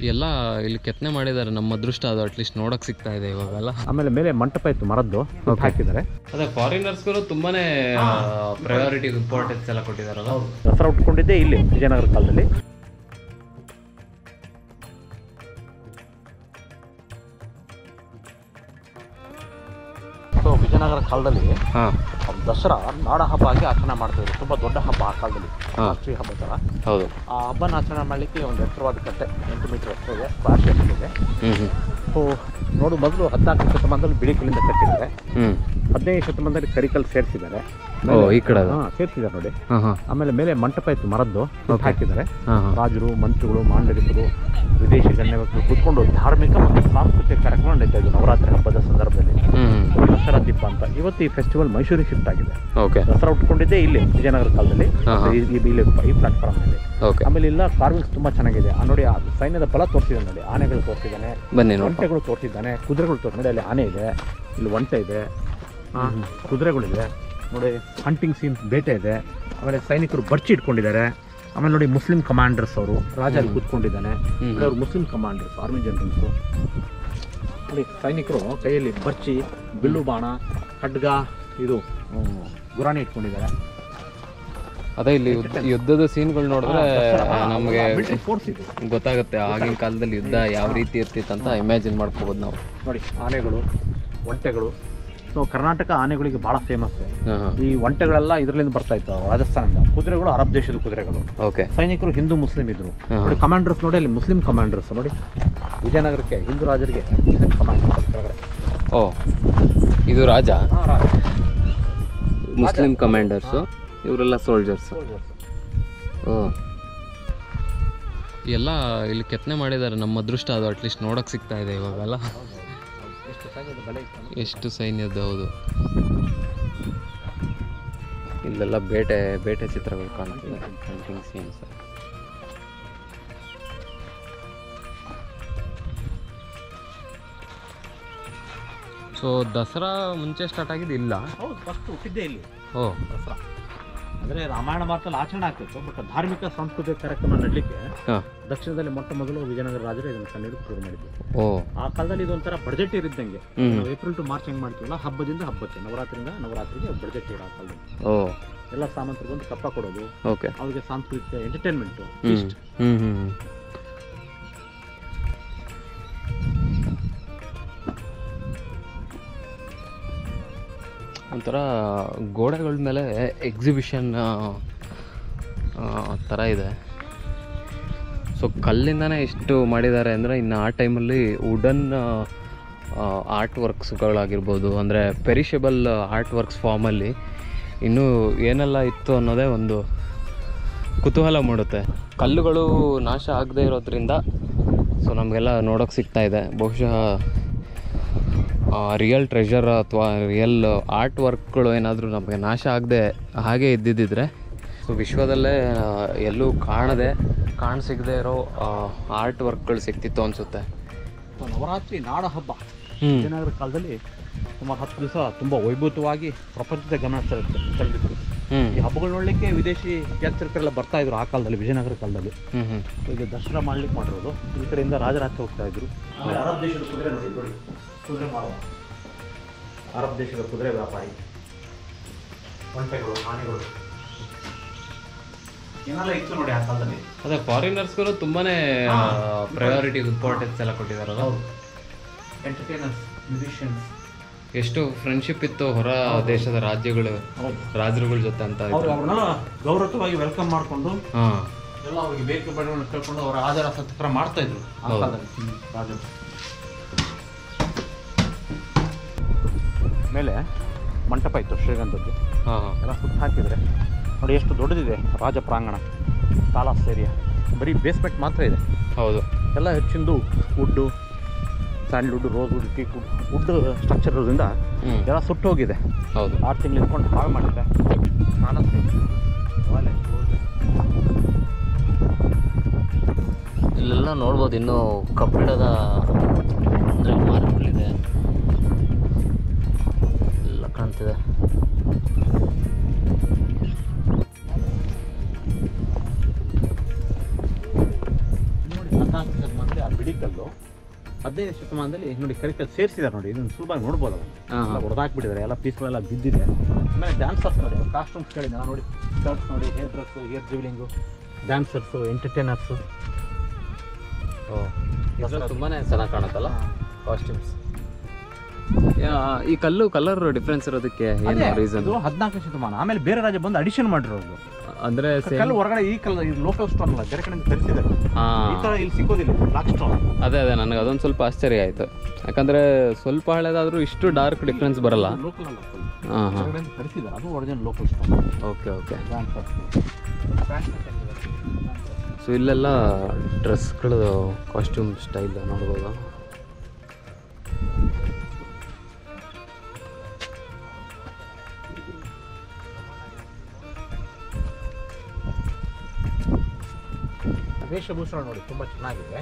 ಎಲ್ಲ ಇಲ್ಲಿ ಕೆತ್ತನೆ ಮಾಡಿದ್ದಾರೆ. ನಮ್ಮ ಅದೃಷ್ಟ ಅದು ಅಟ್ಲೀಸ್ಟ್ ನೋಡಕ್ ಸಿಗ್ತಾ ಇದೆ ಇವಾಗೆಲ್ಲ. ಆಮೇಲೆ ಮೇಲೆ ಮಂಟಪ ಇತ್ತು ಮರದ್ದು ಹಾಕಿದ್ದಾರೆ. ಅದೇ ಫಾರಿನರ್ಸ್ಗಳು ತುಂಬಾನೇ ಪ್ರಯಾರಿಟಿ ಇಂಪಾರ್ಟೆನ್ಸ್ ಎಲ್ಲ ಕೊಟ್ಟಿದಾರಲ್ಲ. ದಸರಾ ಉಟ್ಕೊಂಡಿದ್ದೆ ಇಲ್ಲಿ ವಿಜಯನಗರ ಕಾಲದಲ್ಲಿ. ಸೊ ವಿಜಯನಗರ ಕಾಲದಲ್ಲಿ ದಸರಾ ನಾಡ ಹಬ್ಬ ಆಗಿ ಆಚರಣೆ ಮಾಡ್ತಿದ್ರು. ತುಂಬ ದೊಡ್ಡ ಹಬ್ಬ ಆ ಕಾಲದಲ್ಲಿ, ರಾಷ್ಟ್ರೀಯ ಹಬ್ಬ ಥರ. ಹೌದು. ಆ ಹಬ್ಬನ ಆಚರಣೆ ಮಾಡಲಿಕ್ಕೆ ಒಂದು ಎತ್ತರವಾದ ಕಟ್ಟೆ 8 ಮೀಟರ್ ಎತ್ತರ ಇದೆ, ಕ್ರಾಸ್ ಇದೆ. ಸೊ ನೋಡು, ಮೊದಲು 14ನೇ ಶತಮಾನದಲ್ಲಿ ಬಿಳಿ ಕಲ್ಲಿಂದ ಕಟ್ಟಿದ್ದಾರೆ. 15ನೇ ಶತಮಾನದಲ್ಲಿ ಕರಿಕಲ್ ಸೇರಿಸಿದ್ದಾರೆ. ಈ ಕಡೆ ಸೇರಿಸಿದ್ದಾರೆ ನೋಡಿ. ಆಮೇಲೆ ಮೇಲೆ ಮಂಟಪ ಇತ್ತು ಮರದ್ದು ಹಾಕಿದ್ದಾರೆ. ರಾಜರು, ಮಂತ್ರಿಗಳು, ಮಾಂಡಲಿಕರು, ವಿದೇಶಿ ಗಣ್ಯ ವ್ಯಕ್ತಿಗಳು ಕೂತ್ಕೊಂಡು ಧಾರ್ಮಿಕ ಮತ್ತು ಸಾಂಸ್ಕೃತಿಕ ಕಾರ್ಯಕ್ರಮ ನಡೀತಾ ಇದ್ವು ನವರಾತ್ರಿ ಹಬ್ಬದ ಸಂದರ್ಭದಲ್ಲಿ. ದಸರಾ ದೀಪ ಅಂತ. ಇವತ್ತು ಈ ಫೆಸ್ಟಿವಲ್ ಮೈಸೂರಿಗೆ ಶಿಫ್ಟ್ ಆಗಿದೆ. ದಸರಾ ಉಟ್ಕೊಂಡಿದ್ದೆ ಇಲ್ಲಿ ವಿಜಯನಗರ ಕಾಲದಲ್ಲಿ, ಈ ಪ್ಲಾಟ್ಫಾರ್ಮ್ ನಲ್ಲಿ. ಆಮೇಲೆ ಇಲ್ಲ ಕಾರ್ವಿಂಗ್ಸ್ ತುಂಬಾ ಚೆನ್ನಾಗಿದೆ. ನೋಡಿ, ಸೈನ್ಯದ ಬಲ ತೋರಿಸಿದ್ದಾನೆ ನೋಡಿ. ಆನೆಗಳು ತೋರಿಸಿದ್ದಾನೆ, ಒಂಟೆಗಳು ತೋರಿಸಿದ್ದಾನೆ, ಕುದುರೆಗಳು ತೋರಿಸಿ ನೋಡಿ. ಅಲ್ಲಿ ಆನೆ ಇದೆ, ಇಲ್ಲಿ ಒಂಟೆ ಇದೆ, ಕುದುರೆಗಳಿದೆ ನೋಡಿ. ಹಂಟಿಂಗ್ ಸೀನ್, ಬೇಟೆ ಇದೆ. ಆಮೇಲೆ ಸೈನಿಕರು ಬರ್ಚಿ ಇಟ್ಕೊಂಡಿದ್ದಾರೆ. ಆಮೇಲೆ ನೋಡಿ, ಮುಸ್ಲಿಂ ಕಮಾಂಡರ್ಸ್ ಅವರು ರಾಜ ಅಲ್ಲಿ ಕೂತ್ಕೊಂಡಿದ್ದಾನೆ. ಅವರು ಮುಸ್ಲಿಂ ಕಮಾಂಡರ್ಸ್, ಆರ್ಮಿ ಜನರಲ್ಸು. ನೋಡಿ, ಸೈನಿಕರು ಕೈಯಲ್ಲಿ ಬರ್ಚಿ, ಬಿಲ್ಲು ಬಾಣ, ಖಡ್ಗ, ಇದು ಗುರಾಣಿ ಇಟ್ಕೊಂಡಿದ್ದಾರೆ. ಅದೇ ಇಲ್ಲಿ ಯುದ್ಧದ ಸೀನ್ಗಳು ನೋಡಿದ್ರೆ ನಮಗೆ ಗೊತ್ತಾಗುತ್ತೆ ಆಗಿನ ಕಾಲದಲ್ಲಿ ಯುದ್ಧ ಯಾವ ರೀತಿ ಇರ್ತಿತ್ತು ಅಂತ ಇಮ್ಯಾಜಿನ್ ಮಾಡ್ಕೋಬೋದು ನಾವು. ನೋಡಿ, ಆನೆಗಳು, ಒಂಟೆಗಳು. ಸೊ ಕರ್ನಾಟಕ ಆನೆಗಳಿಗೆ ಬಹಳ ಫೇಮಸ್. ಈ ಒಂಟೆಗಳೆಲ್ಲ ಇದರಿಂದ ಬರ್ತಾ ಇತ್ತು ರಾಜಸ್ಥಾನದಿಂದ. ಕುದುರೆಗಳು ಅರಬ್ ದೇಶದ ಕುದುರೆಗಳು. ಸೈನಿಕರು ಹಿಂದೂ ಮುಸ್ಲಿಂ ಇದ್ರು ನೋಡಿ. ಕಮಾಂಡರ್ಸ್ ನೋಡಿ, ಅಲ್ಲಿ ಮುಸ್ಲಿಂ ಕಮಾಂಡರ್ಸ್ ನೋಡಿ. ವಿಜಯನಗರಕ್ಕೆ ಹಿಂದೂ ರಾಜರಿಗೆ ಮುಸ್ಲಿಂ ಕಮಾಂಡರ್ಸ್. ಓ, ಇದು ರಾಜ, ಮುಸ್ಲಿಂ ಕಮಾಂಡರ್ಸು, ಇವರೆಲ್ಲ ಸೋಲ್ಜರ್ಸ್. ಓ, ಎಲ್ಲ ಇಲ್ಲಿ ಕೆತ್ತನೆ ಮಾಡಿದ್ದಾರೆ. ನಮ್ಮ ಅದೃಷ್ಟ ಅದು ಅಟ್ಲೀಸ್ಟ್ ನೋಡಕ್ ಸಿಗ್ತಾ ಇದೆ ಇವಾಗೆಲ್ಲ. ಎಷ್ಟು ಸೈನ್ಯದ. ಹೌದು, ಇಲ್ಲೆಲ್ಲ ಬೇಟೆ ಚಿತ್ರಗಳು ಕಾಣ್ತಿದೆ, ಹಂಟಿಂಗ್ ಸೀನ್ಸ್. ಸೊ ದಸರಾ ಮುಂಚೆ ಸ್ಟಾರ್ಟ್ ಆಗಿದ್ದು ಇಲ್ಲ? ಹೌದು, ಫಸ್ಟ್ ಹುಟ್ಟಿದ್ದೆ ಇಲ್ಲಿ. ಓ, ದಸರಾ ಅಂದರೆ ರಾಮಾಯಣ ಮಾತ್ರದಲ್ಲಿ ಆಚರಣೆ ಆಗ್ತಿತ್ತು. ಬಟ್ ಧಾರ್ಮಿಕ ಸಾಂಸ್ಕೃತಿಕ ಕಾರ್ಯಕ್ರಮ ನಡಲಿಕ್ಕೆ ದಕ್ಷಿಣದಲ್ಲಿ ಮೊಟ್ಟ ಮೊದಲು ವಿಜಯನಗರ ರಾಜರು ಇದನ್ನು ಕಂಡು ಶುರು ಮಾಡಿದ್ರು. ಆ ಕಾಲದಲ್ಲಿ ಇದೊಂಥರ ಬಡ್ಜೆಟ್ ಇರಿದ್ದಂಗೆ. ಏಪ್ರಿಲ್ ಟು ಮಾರ್ಚ್ ಹೆಂಗ್ ಮಾಡ್ತೀವಲ್ಲ, ಹಬ್ಬದಿಂದ ಹಬ್ಬಕ್ಕೆ, ನವರಾತ್ರಿಯಿಂದ ನವರಾತ್ರಿಗೆ ಬಡ್ಜೆಟ್ ಇರೋ ಆ ಕಾಲದಲ್ಲಿ. ಎಲ್ಲ ಸಾಮಂತರಿಗೊಂದು ಕಪ್ಪ ಕೊಡೋದು, ಅವ್ರಿಗೆ ಸಾಂಸ್ಕೃತಿಕ ಎಂಟರ್ಟೈನ್ಮೆಂಟ್. ಒಂಥರ ಗೋಡೆಗಳ ಮೇಲೆ ಎಕ್ಸಿಬಿಷನ್ ಥರ ಇದೆ. ಸೊ ಕಲ್ಲಿಂದನೇ ಎಷ್ಟು ಮಾಡಿದ್ದಾರೆ ಅಂದರೆ, ಇನ್ನು ಆ ಟೈಮಲ್ಲಿ ವುಡನ್ ಆರ್ಟ್ ವರ್ಕ್ಸ್ಗಳಾಗಿರ್ಬೋದು, ಅಂದರೆ ಪೆರಿಷಬಲ್ ಆರ್ಟ್ ವರ್ಕ್ಸ್ ಫಾರ್ಮಲ್ಲಿ ಇನ್ನೂ ಏನೆಲ್ಲ ಇತ್ತು ಅನ್ನೋದೇ ಒಂದು ಕುತೂಹಲ ಮೂಡುತ್ತೆ. ಕಲ್ಲುಗಳು ನಾಶ ಆಗದೇ ಇರೋದ್ರಿಂದ ಸೊ ನಮಗೆಲ್ಲ ನೋಡೋಕ್ಕೆ ಸಿಗ್ತಾ ಇದೆ. ಬಹುಶಃ ರಿಯಲ್ ಟ್ರೆಷರ್ ಅಥವಾ ರಿಯಲ್ ಆರ್ಟ್ ವರ್ಕ್ಗಳು ಏನಾದರೂ ನಮಗೆ ನಾಶ ಆಗದೆ ಹಾಗೆ ಇದ್ದಿದ್ದರೆ, ಸೊ ವಿಶ್ವದಲ್ಲೇ ಎಲ್ಲೂ ಕಾಣಸಿಗದೆ ಇರೋ ಆರ್ಟ್ ವರ್ಕ್ಗಳು ಸಿಗ್ತಿತ್ತು ಅನಿಸುತ್ತೆ. ನವರಾತ್ರಿ ನಾಡ ಹಬ್ಬ ವಿಜಯನಗರ ಕಾಲದಲ್ಲಿ ಸುಮಾರು 10 ದಿವಸ ತುಂಬ ವೈಭವವಾಗಿ ಪ್ರಪಂಚದ ಗಮನ ಸೆಳೆದಿತ್ತು. ಈ ಹಬ್ಬಗಳು ನೋಡಲಿಕ್ಕೆ ವಿದೇಶಿ ಯಾತ್ರಿಕರೆಲ್ಲ ಬರ್ತಾ ಇದ್ರು ಆ ಕಾಲದಲ್ಲಿ, ವಿಜಯನಗರ ಕಾಲದಲ್ಲಿ. ಈಗ ದಸರಾ ಮಾಡ್ಲಿಕ್ಕೆ ಮಾಡಿರೋದು. ಈ ಕಡೆಯಿಂದ ರಾಜರಾತ್ರಿ ಹೋಗ್ತಾ ಇದ್ರು. ಅರಬ್ ದೇಶದ ಕುದುರೆ ನೋಡಿ, ಕುದುರೆ ಮಾಡುವ ಅರಬ್ ದೇಶದ ಕುದುರೆ ವ್ಯಾಪಾರಿ, ಒಂಟೆಗಳು, ಆನೆಗಳು ಏನೆಲ್ಲ ಇತ್ತು ನೋಡಿ ಆ ಕಾಲದಲ್ಲಿ. ಅದೇ ಫಾರಿನರ್ಸ್ಗಳು ತುಂಬಾನೇ ಪ್ರಯಾರಿಟಿ ಇಂಪಾರ್ಟೆನ್ಸ್ ಎಲ್ಲ ಕೊಟ್ಟಿದಾರಲ್ಲ. ಎಂಟರ್ಟೈನರ್ಸ್, ಮ್ಯೂಸಿಷಿಯನ್ಸ್, ಎಷ್ಟು ಫ್ರೆಂಡ್ಶಿಪ್ ಇತ್ತು ಹೊರ ದೇಶದ ರಾಜರುಗಳ ಜೊತೆ ಅಂತ. ಅವ್ರನ್ನ ಗೌರವವಾಗಿ ವೆಲ್ಕಮ್ ಮಾಡಿಕೊಂಡು ಎಲ್ಲ ಅವ್ರಿಗೆ ಬೇಕು ಬಡವನ್ನು ಕೇಳ್ಕೊಂಡು ಅವರ ಆಧಾರ ಸತ್ಕಾರ ಮಾಡ್ತಾ ಇದ್ರು ಆ ಕಾಲದಲ್ಲಿ ರಾಜರು. ಮೇಲೆ ಮಂಟಪ ಇತ್ತು ಶ್ರೀಗಂಧದ್ದು, ಎಲ್ಲ ಸುತ್ತ ಹಾಕಿದರೆ ನೋಡಿ ಎಷ್ಟು ದೊಡ್ಡದಿದೆ ರಾಜ ಪ್ರಾಂಗಣ. ಪ್ಯಾಲಾಸ್ ಏರಿಯಾ ಬರೀ ಬೇಸ್ಮೆಂಟ್ ಮಾತ್ರ ಇದೆ. ಹೌದು, ಎಲ್ಲ ಹೆಚ್ಚಿಂದು wood, sandalwood, rose wood, teak wood structure ಇರೋದ್ರಿಂದ ಎಲ್ಲ ಸುಟ್ಟು ಹೋಗಿದೆ. ಹೌದು, 6 ತಿಂಗಳು ಇಟ್ಕೊಂಡು ಹಾಳು ಮಾಡಿದೆ. ಇಲ್ಲೆಲ್ಲ ನೋಡ್ಬೋದು ಇನ್ನೂ ಕಬ್ಬಿಣದ ಅಂದರೆ ಮಾರ್ಕ್ಗಳಿದೆ ಎಲ್ಲ ಕಾಣ್ತಿದೆ. ನೋಡಿ 14ನೇ ಶತಮಾನದಲ್ಲಿ ಬಿಡಿಕಲ್ಲು 15ನೇ ಶತಮಾನದಲ್ಲಿ ನೋಡಿ ಕರಿಕಲ್ಲು ಸೇರಿಸಿದ್ದಾರೆ ನೋಡಿ. ಇದನ್ನು ಸುಲಭವಾಗಿ ನೋಡ್ಬೋದು. ಹೊಡೆದಾಕ್ಬಿಟ್ಟಿದ್ದಾರೆ, ಎಲ್ಲ ಪೀಸ್ಗಳೆಲ್ಲ ಬಿದ್ದಿದೆ. ಆಮೇಲೆ ಡ್ಯಾನ್ಸರ್ಸ್ ನೋಡಿ, ಕಾಸ್ಟ್ಯೂಮ್ಸ್ ಕೇಳಿದೆ ನೋಡಿ, ಶರ್ಟ್ಸ್ ನೋಡಿ, ಹೇರ್ ಡ್ರೆಸ್ಸು, ಹೇರ್ ಜ್ಯುವೆಲಿಂಗು, ಡ್ಯಾನ್ಸರ್ಸು, ಎಂಟರ್ಟೈನರ್ಸು. ತುಂಬಾ ಚೆನ್ನಾಗಿ ಕಾಣುತ್ತಲ್ಲ ಕಾಸ್ಟ್ಯೂಮ್ಸ್. ಈ ಕಲ್ಲು ಕಲರ್ ಡಿಫ್ರೆನ್ಸ್ ಇರೋದಕ್ಕೆ ಏನು ರೀಸನ್? 14ನೇ ಶತಮಾನ. ಆಮೇಲೆ ಬೇರೆ ರಾಜ್ಯ ಬಂದು ಅಡಿಷನ್ ಮಾಡಿರೋದು. ಅಂದ್ರೆ ಕಲ್ಲು ಹೊರಗಡೆ ಈ ಕಲ್ಲು ಇದು ಲೋಕಲ್ ಸ್ಟೋನ್ ಅಲ್ಲ, ಬೇರೆ ಕಡೆಯಿಂದ ತರಿಸಿದ್ದಾರೆ. ಈ ಥರ ಇಲ್ಲಿ ಸಿಗೋದಿಲ್ಲ ಬ್ಲಾಕ್ ಸ್ಟೋನ್. ಅದೇ ನನಗೆ ಅದೊಂದು ಸ್ವಲ್ಪ ಆಶ್ಚರ್ಯ ಆಯಿತು. ಯಾಕಂದರೆ ಸ್ವಲ್ಪ ಹಳೆದಾದರೂ ಇಷ್ಟು ಡಾರ್ಕ್ ಡಿಫ್ರೆನ್ಸ್ ಬರಲ್ಲ. ಲೋಕಲ್ ಅಲ್ಲ, ತರಿಸಿದ್ದಾರೆ. ಅದು original local stone. Okay. So ಇಲ್ಲೆಲ್ಲ ಡ್ರೆಸ್ಗಳು ಕಾಸ್ಟ್ಯೂಮ್ ಸ್ಟೈಲ್ ನೋಡ್ಬೋದು. ವೇಷಭೂಷಣ ನೋಡಿ ತುಂಬ ಚೆನ್ನಾಗಿದೆ.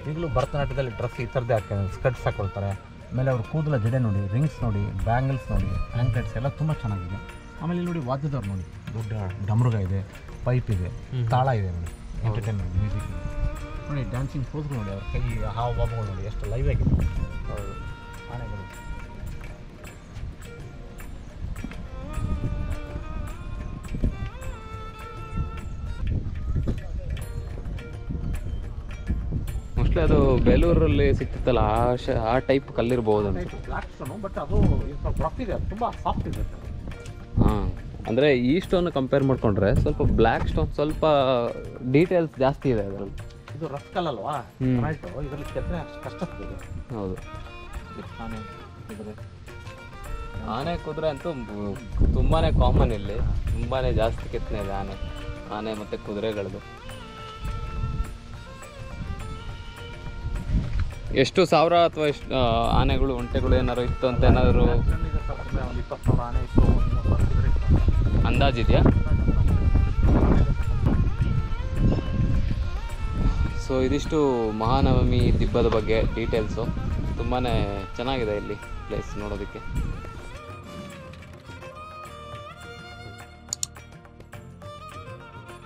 ಈಗಲೂ ಭರತನಾಟ್ಯದಲ್ಲಿ ಡ್ರೆಸ್ ಈ ಥರದ್ದೇ ಹಾಕ್ತಾರೆ, ಸ್ಕರ್ಟ್ಸ್ ಹಾಕೊಳ್ತಾರೆ. ಆಮೇಲೆ ಅವ್ರ ಕೂದಲ ಜಡೆ ನೋಡಿ, ರಿಂಗ್ಸ್ ನೋಡಿ, ಬ್ಯಾಂಗಲ್ಸ್ ನೋಡಿ, ಆ್ಯಂಕ್ಲೆಟ್ಸ್ ಎಲ್ಲ ತುಂಬ ಚೆನ್ನಾಗಿದೆ. ಆಮೇಲೆ ಇಲ್ಲಿ ನೋಡಿ ವಾದ್ಯದವ್ರು ನೋಡಿ, ದೊಡ್ಡ ಡಮರುಗ ಇದೆ, ಪೈಪ್ ಇದೆ, ತಾಳ ಇದೆ ನೋಡಿ, ಎಂಟರ್ಟೈನ್ಮೆಂಟ್ ಮ್ಯೂಸಿಕ್ ನೋಡಿ, ಡ್ಯಾನ್ಸಿಂಗ್ ಪೋಸ್ಗಳು ನೋಡಿ, ಅವ್ರ ಕೈ ಹಾವು ಬಾಬುಗಳು ನೋಡಿ ಎಷ್ಟು ಲೈವ್ ಆಗಿದೆ. ಹೌದು, ಆನೆಗಳು. ಮೋಸ್ಟ್ಲಿ ಅದು ಬೇಲೂರಲ್ಲಿ ಸಿಕ್ತಿತ್ತಲ್ಲ ಆ ಟೈಪ್ ಕಲ್ಲಿರ್ಬೋದು ಅಂತ. ಬ್ಲಾಕ್ ಸ್ಟೋನು, ಬಟ್ ಅದು ಸ್ವಲ್ಪ ರಫ್ ಇದೆ, ತುಂಬ ಸಾಫ್ಟ್ ಇದೆ. ಅಂದರೆ ಈ ಸ್ಟೋನ್ ಕಂಪೇರ್ ಮಾಡಿಕೊಂಡ್ರೆ ಸ್ವಲ್ಪ ಬ್ಲ್ಯಾಕ್ ಸ್ಟೋನ್ ಸ್ವಲ್ಪ ಡೀಟೇಲ್ಸ್ ಜಾಸ್ತಿ ಇದೆ ಅದರಲ್ಲಿ. ಇದು ರಫ್ ಕಲ್ಲಲ್ವಾ, ಇದರಲ್ಲಿ ಕೆತ್ತನೆ ಅಷ್ಟು ಕಷ್ಟ ಆಗ್ತದೆ. ಹೌದು, ಆನೆ ಕುದುರೆ ಅಂತೂ ತುಂಬಾ ಕಾಮನ್ ಇಲ್ಲಿ, ತುಂಬಾ ಜಾಸ್ತಿ ಕೆತ್ತನೆ ಇದೆ ಆನೆ ಮತ್ತು ಕುದುರೆಗಳದ್ದು. ಎಷ್ಟು ಸಾವಿರ ಅಥವಾ ಎಷ್ಟು ಆನೆಗಳು ಒಂಟೆಗಳು ಏನಾದ್ರು ಇತ್ತು ಅಂತ ಏನಾದರೂ ಅಂದಾಜಿದೆಯಾ? ಸೊ ಇದಿಷ್ಟು ಮಹಾನವಮಿ ದಿಬ್ಬದ ಬಗ್ಗೆ ಡೀಟೇಲ್ಸು. ತುಂಬಾ ಚೆನ್ನಾಗಿದೆ ಇಲ್ಲಿ ಪ್ಲೇಸ್ ನೋಡೋದಕ್ಕೆ.